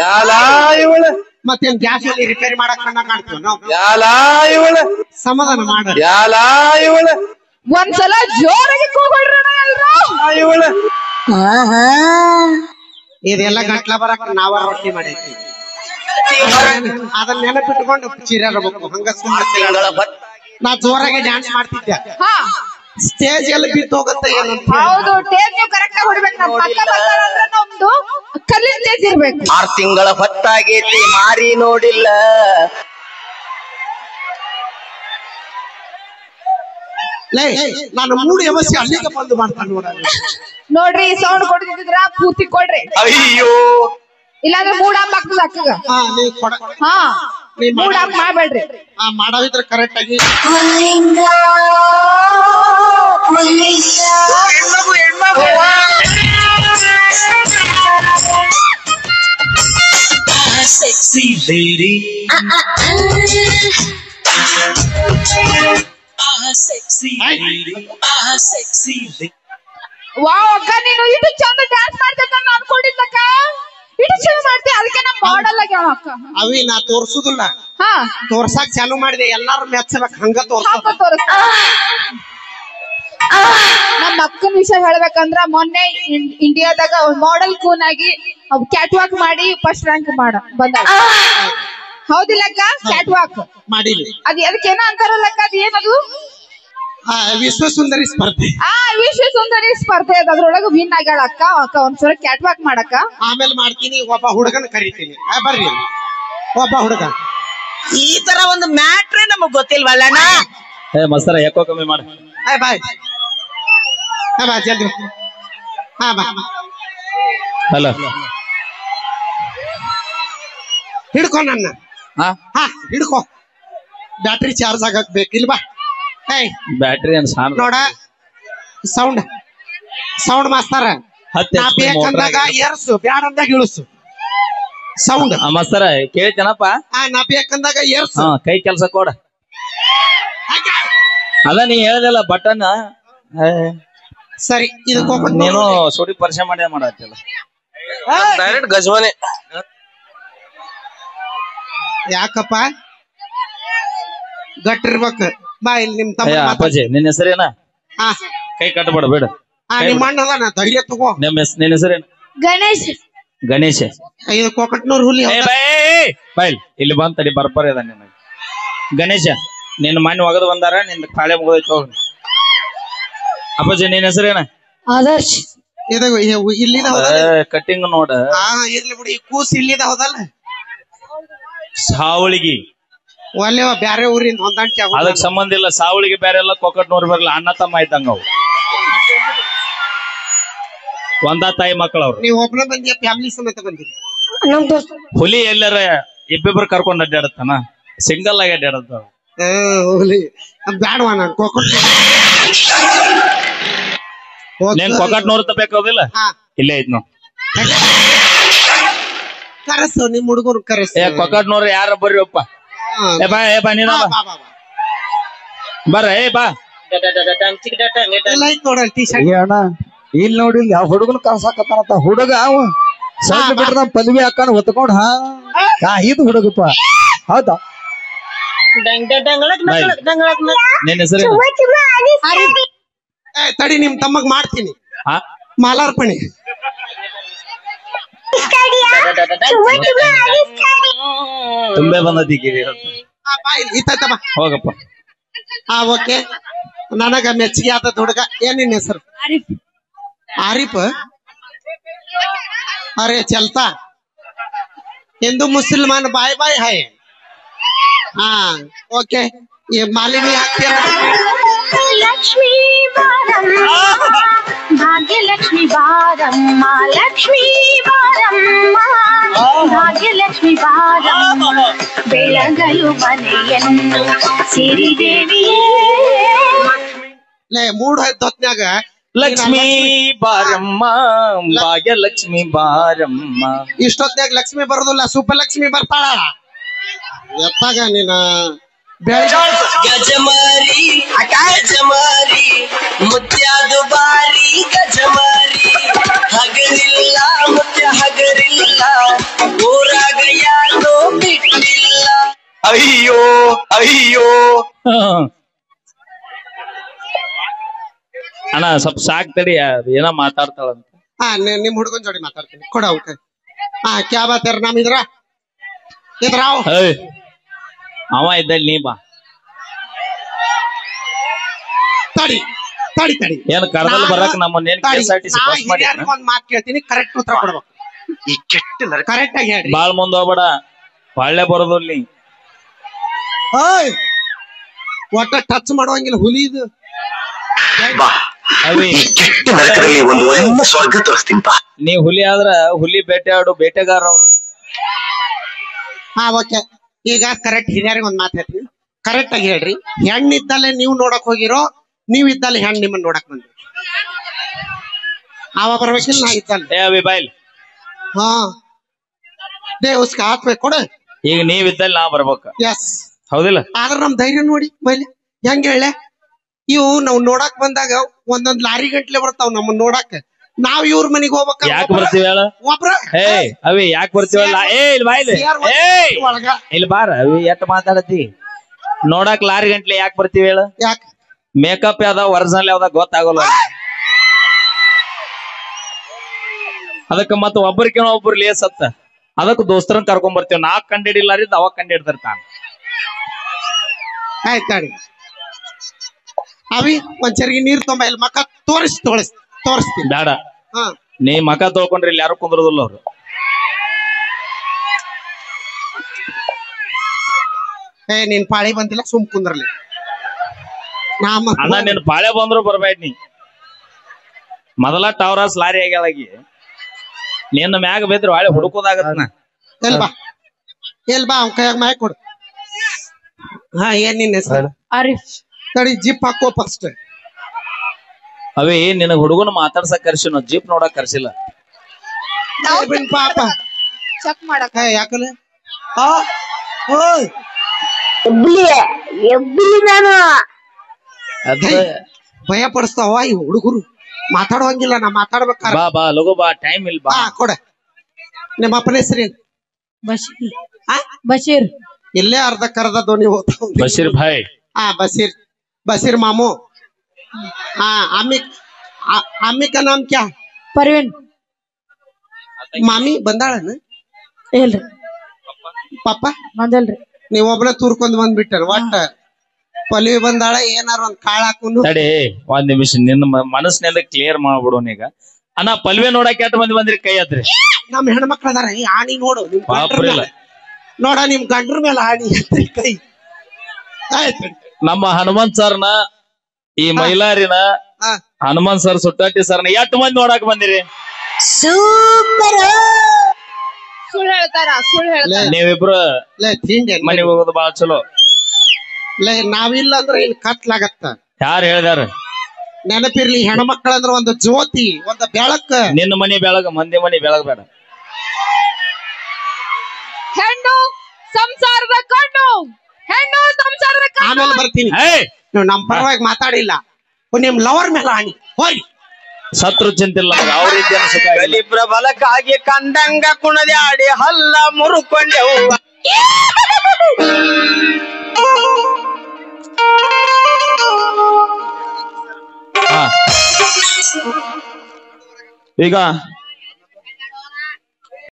ಯಾಲ ಇವಳ ಮತ್ತೇನ್ ಗ್ಯಾಸ್ ಅಲ್ಲಿ ರಿಪೇರಿ ಮಾಡಕ್ ಕಾಣ್ತೀವ ನಾವು. ಯಾಲ ಇವಳ ಸಮಾಧಾನ ಮಾಡ. ಯಾಲ ಇವಳ ಒಂದ್ಸಲ ಜೋರಾಗಿ ಕೂಗೊಳ್ರಣ ಎಲ್ರು. ಇವಳ ಇದೆಲ್ಲ ಗಂಟ್ಲ ಬರಕ್ ನಾವ ರೊಟ್ಟಿ ಮಾಡೈತಿ. ಅದನ್ನ ನೆನಪಿಟ್ಕೊಂಡು ಚಿರಾಡಬೇಕು. ಹಂಗ ಸುಮ್ಮನೆ ನಾ ಜೋರಾಗಿ ಡ್ಯಾನ್ಸ್ ಮಾಡ್ತಿದ್ದೆ. ಹಾ ಸ್ಟೇಜ್ ಎಲ್ಲಿ ಬಿದ್ದು ಹೋಗುತ್ತೆ ಏನು ಅಂತ. ಹೌದು, ಟೇಪ್ ನೀವು ಕರೆಕ್ಟ್ ಆಗಿ ಹೊಡಿಬೇಕು. ನಮ್ಮ ಪಕ್ಕ ಬರ್ತಾರಂದ್ರೆ ನಮ್ದು ಕಲ್ಲಿನ ಸ್ಟೇಜ್ ಇರ್ಬೇಕು. 6 ತಿಂಗಳ ಹೊತ್ತಾಗೈತಿ ಮಾರಿ ನೋಡಿಲ್ಲ. ಲೇ ನಾನು ಮೂಡಿ ಅವಶ್ಯ ಅಲ್ಲಿಗೆ ಬಂದು ಮಾಡ್ತಾನೆ ನೋಡ. ನೋಡ್ರಿ ಸೌಂಡ್ ಕೊಡ್ತಿದ್ರ ಪೂರ್ತಿ ಕೊಡ್ರಿ. ಅಯ್ಯೋ ಇಲ್ಲಾಂದ್ರೆ ಮೂಡ್ ಆಫ್ ಆಗ್ತದ ಅಕ್ಕಗ. ಹಾ ಮೂಡ್ ಆಫ್ ಮಾಡ್ಬೇಡ್ರಿ. ಮಾಡವಿದ್ರೆ ಕರೆಕ್ಟ್ ಆಗಿ sexy lady sexy lady sexy lady. Wow ಅಕ್ಕ, ನೀನು ಇದು ಚಂದ ಡ್ಯಾನ್ಸ್ ಮಾಡ್ತಿದ್ದ ಅನ್ಕೊಂಡಿದ್ದಕ್ಕ. ಇದು ಚಂದ ಮಾಡ್ತಿ, ಅದಕ್ಕೆ ನಾ ಮಾಡಲ್ ಆಗ್ಯಾವ ಅಕ್ಕ. ಅವಿ ನಾ ತೋರ್ಸುದಿಲ್ಲ, ಹಾ ತೋರ್ಸಾಕ್ ಚಾಲು ಮಾಡಿದೆ. ಎಲ್ಲಾರು ಮೆಚ್ಚಬೇಕು, ಹಂಗ ತೋರ್ಸ. ನಮ್ಮ ಅಕ್ಕನ ವಿಷಯ ಹೇಳ್ಬೇಕಂದ್ರ ಮೊನ್ನೆ ಇಂಡಿಯಾದಾಗ ಮಾಡೆಲ್ ಕೂನ್ ಆಗಿ ಕ್ಯಾಟ್ ವಾಕ್ ಮಾಡಿ ಫಸ್ಟ್ ರ್ಯಾಂಕ್ ಬಂದ. ಹೌದಿಲ್ಲಕ್ಕ? ಕ್ಯಾಟ್ ವಾಕ್ ಮಾಡಿಲ್ಲ. ಅದ್ ಅದಕ್ಕೇನೋ ಅಂತಾರಲ್ಲಕ್ಕ, ಅದ್ ಏನದು? ವಿಶ್ವ ಸುಂದರಿ ಸ್ಪರ್ಧೆ. ವಿಶ್ವ ಸುಂದರಿ ಸ್ಪರ್ಧೆ ಅದ. ಅದ್ರೊಳಗ ವಿನ್ ಆಗ್ಯಾಳ ಅಕ್ಕ. ಒಂದ್ಸಲ ಕ್ಯಾಟ್ ವಾಕ್ ಮಾಡಕ್ಕ. ಆಮೇಲೆ ಮಾಡ್ತೀನಿ. ಒಬ್ಬ ಹುಡುಗನ ಕರಿತೀನಿ, ಬರ್ರಿ ಒಬ್ಬ ಹುಡುಗ. ಈ ತರ ಒಂದು ಮ್ಯಾಟ್ರೇ ನಮಗ್ ಗೊತ್ತಿಲ್ವಲ್ಲಣ್ಣ. ಮಸ್ತರ ಯಾಕೋ ಕಮ್ಮಿ ಮಾಡ. ಬಾಯ್ ಬಾ ಜಲ್ದಿ. ಬಾ ಅಲ್ಲ ಹಿಡ್ಕೊ ನನ್ನ. ಹಿಡ್ಕೊ, ಬ್ಯಾಟ್ರಿ ಚಾರ್ಜ್ ಆಗಕ್ ಬೇಕಿಲ್ವಾ? ಬ್ಯಾಟ್ರಿ ಅನ್ ಸಾನ್ ನೋಡ. ಸೌಂಡ್ ಮಾಸ್ತರ. ನಾ ಬೇಕಂದಾಗ ಏರ್ಸು, ಬ್ಯಾಡ ಅಂದಾಗ ಇಳಿಸು ಸೌಂಡ್. ಮಸ್ತರ ಕೇಳ್ತೇನಪ್ಪ. ನಾ ಬೇಕಂದಾಗ ಏರ್ಸು. ಕೈ ಕೆಲ್ಸ ಕೊಡ. ಅದ ನೀ ಹೇಳ್ದಲ್ಲ ಬಟನ್. ಸರಿ, ಇದು ನೀನು ಸೋಡಿ ಪರಿಚಯ ಮಾಡಿ ಮಾಡತ್ತಿಲ್ಲ. ಡೈರೆಕ್ಟ್ ಗಜವಾನೆ. ಯಾಕಪ್ಪ ಗಟ್ಟಿರ್ಬೇಕು. ಬಾ ಇಲ್ಲಿ ನಿಮ್ ತಮ್ಮ. ಅಪ್ಪಾಜಿ ನಿನ್ನ ಹೆಸರೇನ? ಕೈ ಕಟ್ಟಬೇಡ ಬೇಡ. ನಿಮ್ಮ ಅಣ್ಣ ಅದ, ಧೈರ್ಯ ತಗೋ. ನಿನ್ನ ಹೆಸರೇನು? ಗಣೇಶ್. ಗಣೇಶ. ಇದು ಕೋಕಟ್ನೂರ್ ಹುಲಿ. ಬೈಲ್ ಇಲ್ಲಿ ಬಂತಡಿ ಬರ್ಬರ್ ಅದ ನಿನ್ನ ಗಣೇಶ. ನಿನ್ನ ಮನೆ ಒಗದು ಬಂದಾರ, ನಿಂದ ಕಾಳೆ ಮುಗಿದೈತಿ. ಹೋಗ ಅಪ್ಪಾಜಿ ನಿನ್ನ ಹೆಸರೇನ? ಆದರ್ಶ್. ಇಲ್ಲಿದ ಕಟ್ಟಿಂಗ್ ನೋಡ. ಇರ್ಲಿ ಬಿಡಿ. ಕೂಸ್ ಇಲ್ಲಿದ ಹೌದಲ್ಲ? ಸಾವಳಿಗಿ ಒಳ್ಳೆ ಬ್ಯಾರೆ ಊರಿಂದ ಹೊಂದಾಣಿಕೆ ಆಗ. ಅದಕ್ಕೆ ಸಂಬಂಧ ಇಲ್ಲ. ಸಾವಳಿಗೆ ಬೇರೆ ಎಲ್ಲ, ಕೊಕ್ಕಟ್ನೂರ್ ಬರಲ್ಲ. ಅಣ್ಣ ತಮ್ಮ ಇದ್ದಂಗ ಅವು. ಒಂದ ತಾಯಿ ಮಕ್ಕಳು ಅವ್ರು. ನೀವು ಒಬ್ಬನ ಬಂದಿ, ಫ್ಯಾಮಿಲಿ ಸಮೇತ ಬಂದಿರಿ. ಹುಲಿ ಎಲ್ಲರ ಇಬ್ಬಿಬ್ರು ಕರ್ಕೊಂಡ್ ಅಡ್ಡಾಡತ್ತಾನ, ಸಿಂಗಲ್ ಆಗಿ ಅಡ್ಡಾಡತ್ತ. ಹುಲಿ ಬ್ಯಾಡವಾ? ನಾನು ನೀನ್ ಕೊಕ್ಕಟ್ನೂರ್ ತಗೋದಿಲ್ಲ, ಇಲ್ಲೇ ಐತ್ ನಾವು. ಕರೆಸು ನಿಮ್ ಹುಡುಗರು, ಕರೆಸ್. ಕೊಕ್ಕಟ್ನೂರ್ ಯಾರ ಬರ್ರಿ ಒಪ್ಪ. ನೀನ ಬರ್ರ. ಬಾ ನೋಡಲ್ ಟೀ ಶರ್ಟ್. ಇಲ್ಲಿ ನೋಡಿ, ಯಾವ ಹುಡುಗನ ಕಳ್ಸಾಕತ್ತಾನಂತ. ಹುಡುಗ ಅವ ಸಣ್ಣ ಬಿಟ್ರ ಪದವಿ ಹಾಕೊಂಡ್ ಹೊತ್ಕೊಂಡ್ ಇದು ಹುಡುಗಪ್ಪ. ಹೌದಾ? ನಿನ್ನ ಹೆಸರು? ತಡಿ, ನಿಮ್ ತಮ್ಮಗ್ ಮಾಡ್ತೀನಿ ಮಾಲಾರ್ಪಣೆ. ತುಂಬೆ ಬಂದತಿ ಹೋಗಪ್ಪ. ಓಕೆ, ನನಗ ಮೆಚ್ಚಿಗೆ ಆದ ಹುಡುಗ. ಏನ್ ನಿನ್ನ ಹೆಸರು? आरिफ. अरे चलता, हिंदू मुसलमान बाय बाय है. हाँ ओके. ये मालिनी आती है. लक्ष्मी बारम्मा, भाग्य लक्ष्मी बारम्मा, लक्ष्मी बारम्मा, भाग्य लक्ष्मी बारम्मा, बेळगಲು ಮನೆಯನ್ನು ಸಿರಿದೇವಿಯೇ. ले मूड है दोत्न्याग लक्ष्मी बारम्मा, भाग्य लक्ष्मी बारम्मा. ಇಷ್ಟೊತ್ನಾಗ ಲಕ್ಷ್ಮಿ ಬರೋದಿಲ್ಲ, ಸುಬ್ಬಲಕ್ಷ್ಮಿ ಬರ್ತಾಳ. ಎತ್ತಾಗ ನೀನ ಗಜಮಾರಿ ಗಜಮಾರಿ ಮುತ್ಯಾದು ಬಾರಿ ಗಜಮಾರಿ ಹಗರಿಲ್ಲ ಮುತ್ಯ ಹಗರಿಲ್ಲ ಊರಾಗ ಯಾರೋ ಬಿಟ್ಟಿಲ್ಲ ಅಯ್ಯೋ ಅಯ್ಯೋ. ಅಣ್ಣ ಸ್ವಲ್ಪ ಸಾಕ್ ತಡಿ ಏನ ಮಾತಾಡ್ತಾಳಂತ. ಹಾ ನಿಮ್ ಹುಡುಗನ್ ಜೋಡಿ ಮಾತಾಡ್ತೀನಿ ಕೊಡ ಅವಕ್ಕೆ. ಹಾ ಕ್ಯಾ ಬಾತ್ ಯಾರ ನಾಮ್ ಇದ್ರಾವ್ ಅವ ಇದ್ದಲ್ಲಿ ನೀ ಬಾ. ತಡಿ ತಡಿ ತಡಿ ಏನ್ ಕರ್ದಲ್ಲಿ ಬರಕ್ ನಮ್ಮನ್ನೇನ್ KSRTC ಬಸ್ ಮಾಡಿ ಒಂದ್ ಮಾತು ಕೇಳ್ತೀನಿ, ಕರೆಕ್ಟ್ ಉತ್ತರ ಕೊಡ್ಬೇಕು. ಈ ಕೆಟ್ಟ ಕರೆಕ್ಟ್ ಆಗಿ ಹೇಳ್ರಿ. ಬಾಳ್ ಮುಂದ್ ಹೋಗ್ಬೇಡ, ಒಳ್ಳೆ ಬರೋದಿಲ್ಲ ನೀ. ಒಟ್ಟ ಟಚ್ ಮಾಡುವಂಗಿಲ್ಲ ಹುಲಿ ಇದು. ಕೆಟ್ಟ ನರಕದಲ್ಲಿ ಒಂದು ಒಳ್ಳೆ ಸ್ವರ್ಗ ತೋರಿಸ್ತೀನಿ ಬಾ. ನೀ ಹುಲಿ ಆದ್ರ ಹುಲಿ ಬೇಟೆಯಾಡು ಬೇಟೆಗಾರ ಅವ್ರು. ಹಾ ಓಕೆ. ಈಗ ಕರೆಕ್ಟ್ ಹಿರಿಯರಿಗೆ ಒಂದ್ ಮಾತು ಹೇಳ್ತೀನಿ, ಕರೆಕ್ಟ್ ಆಗಿ ಹೇಳ್ರಿ. ಹೆಣ್ಣಿದ್ದಲ್ಲೇ ನೀವು ನೋಡಕ್ ಹೋಗಿರೋ, ನೀವ್ ಇದ್ದಲ್ಲೇ ಹೆಣ್ಣು ನಿಮ್ಮನ್ನ ನೋಡಕ್ ಬಂದ್ರಿ. ಅವ ಬರ್ಬೇಕಿಲ್ಲ, ನಾ ಇದ್ದಲ್ಲ. ಏ ಅವಿ ಬಾಯ್ಲ್. ಹಾ ದೇ ಉಸ್ಕ ಹಾಕ್ಬೇಕು ಕೊಡ. ಈಗ ನೀವ್ ಇದ್ದಲ್ಲಿ ನಾ ಬರ್ಬೇಕ. ಎಸ್ ಹೌದಿಲ್ಲ? ಆದ್ರ ನಮ್ ಧೈರ್ಯ ನೋಡಿ ಬೈಲಿ ಹೆಂಗ ಹೇಳೆ. ಇವು ನಾವ್ ನೋಡಕ್ ಬಂದಾಗ ಒಂದೊಂದ್ ಲಾರಿ ಗಂಟ್ಲೆ ಬರ್ತಾವ್ ನಮ್ಮನ್ನ ನೋಡಕ್. ನಾವ್ ಇವ್ರ ಮನಿಗ್ ಹೋಗ್ಬೇಕ. ಯಾಕೆ ಬರ್ತೀವಿ ಹೇಳ? ಒಬ್ರ ಏ ಅವಿ ಯಾಕೆ ಬರ್ತೀವಲ್ಲ? ಏ ಇಲ್ಲಿ ಬಾಯ್ಲಿ, ಇಲ್ಲಿ ಬಾರ ಅವಿ. ಎಟ್ ಮಾತಾಡತಿ? ನೋಡಕ್ ಲಾರಿ ಗಂಟ್ಲೆ ಯಾಕೆ ಬರ್ತೀವಿ ಹೇಳ? ಯಾಕ? ಮೇಕಪ್ ಯಾವ್ದ ಒರಿಜಿನಲ್ ಯಾವ್ದ ಗೊತ್ತಾಗಲ್ಲ. ಅದಕ್ಕ ಮತ್ತ ಒಬ್ಬರಿಕೇನೋ ಒಬ್ರು ಲೇಸ್ ಹತ್ತ, ಅದಕ್ಕೆ ದೋಸ್ತರನ್ ಕರ್ಕೊಂಡ್ ಬರ್ತೀವಿ. ನಾ ಕಂಡಿಡಿಲ್ಲಾರಿದ್ ಅವಾಗ ಕಂಡು ಹಿಡ್ದಿರ್ತಾನ. ಆಯ್ತಾಡಿ ಅವಿ ಒಂದ್ ಚರಿಗೆ ನೀರ್ ತೊಂಬ, ಇಲ್ಲಿ ಮಕ್ಕ ತೋರಿಸ್ತೀನಿ. ಬೇಡ, ಹಾ ನೀ ಮಕ ತೊಳ್ಕೊಂಡ್ರಿ ಇಲ್ಲಿ ಯಾರು ಕುಂದ್ರದಿಲ್ಲ ಅವ್ರು. ಏ ನಿನ್ ಪಾಳಿ ಬಂದಿಲ್ಲ, ಸುಮ್ ಕುಂದ್ರಲಿ. ಅಣ್ಣ ನಿನ್ ಪಾಳೆ ಬಂದ್ರು ಬರ್ಬೇಡ. ನೀ ಮೊದಲ ಟವರಾಸ್ ಲಾರಿ ಆಗ್ಯಾಳಾಗಿ ನಿನ್ನ ಮ್ಯಾಗ ಬೇದ್ರೆ ಹೊಳೆ ಹುಡುಕೋದಾಗತ್ತ. ಎಲ್ ಬಾ ಅವ್ನ ಕೈಯಾಗ ಮಾಯ ಕೊಡು. ಹಾ ಏನ್ ನಿನ್ನ ಹೆಸರು? ಆರಿಫ್. ತಡಿ ಜಿಪ್ ಹಾಕೋ ಫಸ್ಟ್. ಅವೇ ನಿನ್ನ ಹುಡುಗನ ಮಾತಾಡ್ಸಕ್ ಕರ್ಸಿನ, ಜೀಪ್ ನೋಡಕ್ ಕರ್ಸಿಲ್ಲ. ಪಾಪ ಚೆಕ್ ಮಾಡಕ ಯಾಕಲ್ಲ ಭಯ ಪಡಿಸ್ತಾವ ಈ ಹುಡುಗರು. ಮಾತಾಡುವಂಗಿಲ್ಲ, ನಾ ಮಾತಾಡ್ಬೇಕಾರ. ಬಾ ಬಾ ಲಗು ಬಾ, ಟೈಮ್ ಇಲ್ಲ ಬಾ. ಕೊಡ. ನಿಮ್ಮ ಅಪ್ಪನ ಹೆಸರು? ಬಶೀರ್. ಇಲ್ಲೇ ಅರ್ಧ ಧ್ವನಿ ಹೋಗ್ತಾವ. ಬಶೀರ್ ಭಾಯ್. ಹಾ बशीर मामू. हाँ अम्मी का नाम क्या? परवीन. मामी ಬಂದಾಳನ? ಇಲ್ರಿ. ಪಾಪ ಬಂದಲ್ರಿ. ನೀವ್ ಒಬ್ಳೆ ತೂರ್ಕೊಂಡ್ ಬಂದ್ಬಿಟ್ಟಾರ. ಒಟ್ಟ ಪಲ್ವಿ ಬಂದಾಳ, ಏನಾರ ಒಂದ್ ಕಾಳ ಹಾಕೊಂಡು. ತಡಿ ಒಂದ್ ನಿಮಿಷ, ನಿನ್ನ ಮನಸ್ಸಿನಿಂದ ಕ್ಲಿಯರ್ ಮಾಡ್ಬಿಡೋನ್ ಈಗ. ಅಣ್ಣ ಪಲ್ವಿ ನೋಡಕ್ ಎಷ್ಟ್ ಮಂದಿ ಬಂದ್ರಿ ಕೈ ಹತ್ರಿ? ನಮ್ ಹೆಣ್ಮಕ್ಳ ಅದಾರ. ಆಣಿ ನೋಡು, ನೋಡ ನಿಮ್ ಗಂಡ್ರ ಮೇಲೆ ಆಣಿ ಕೈ. ಆಯ್ತು. ನಮ್ಮ ಹನುಮಂತ್ ಸರ್ನ, ಈ ಮೈಲಾರಿನ ಹನುಮಂತ್ ಸರ್, ಸುಟ್ಟಾಟಿ ಸರ್ನ ಎಷ್ಟು ಮಂದಿ ನೋಡಕ್ ಬಂದಿರಿ? ಸೂಪರ್. ಸುಳ್ಳು ಹೇಳ್ತಾರ. ನೀವಿಬ್ರು ಮನೆಗೆ ಹೋಗೋದು ಬಾಳ ಚಲೋ. ನಾವಿಲ್ಲ ಅಂದ್ರೆ ಇಲ್ಲಿ ಕತ್ಲಾಗತ್ತ. ಯಾರು ಹೇಳ್ದಾರ? ನೆನಪಿರ್ಲಿ, ಹೆಣ್ಮಕ್ಳಂದ್ರ ಒಂದು ಜ್ಯೋತಿ, ಒಂದು ಬೆಳಕ. ನಿನ್ನ ಮನಿ ಬೆಳಗ, ಮಂದಿ ಮನಿ ಬೆಳಗ್ಬೇಡ. ಹೆಣ್ಣು ಸಂಸಾರದ ಕಣ್ಣು, ಹೆಣ್ಣು ಸಂಸಾರದ ಕಣ್ಣು. ಆಮೇಲೆ ಬರ್ತೀನಿ. ನೀವು ನಮ್ ಪರವಾಗಿ ಮಾತಾಡಿಲ್ಲ, ನಿಮ್ ಲವರ್ ಮೇಲೆ ಆಣಿ ಹೋಗಿ. ಸತ್ರು ಚಿಂತಿಲ್ಲ, ಅವ್ರ ರೀತಿಯ ಸುಖ. ಪ್ರಬಲಕ್ಕಾಗಿ ಕಂದಂಗ ಕುಣದಾಡಿ ಹಲ್ಲ ಮುರುಕೊಂಡೆವು. ಈಗ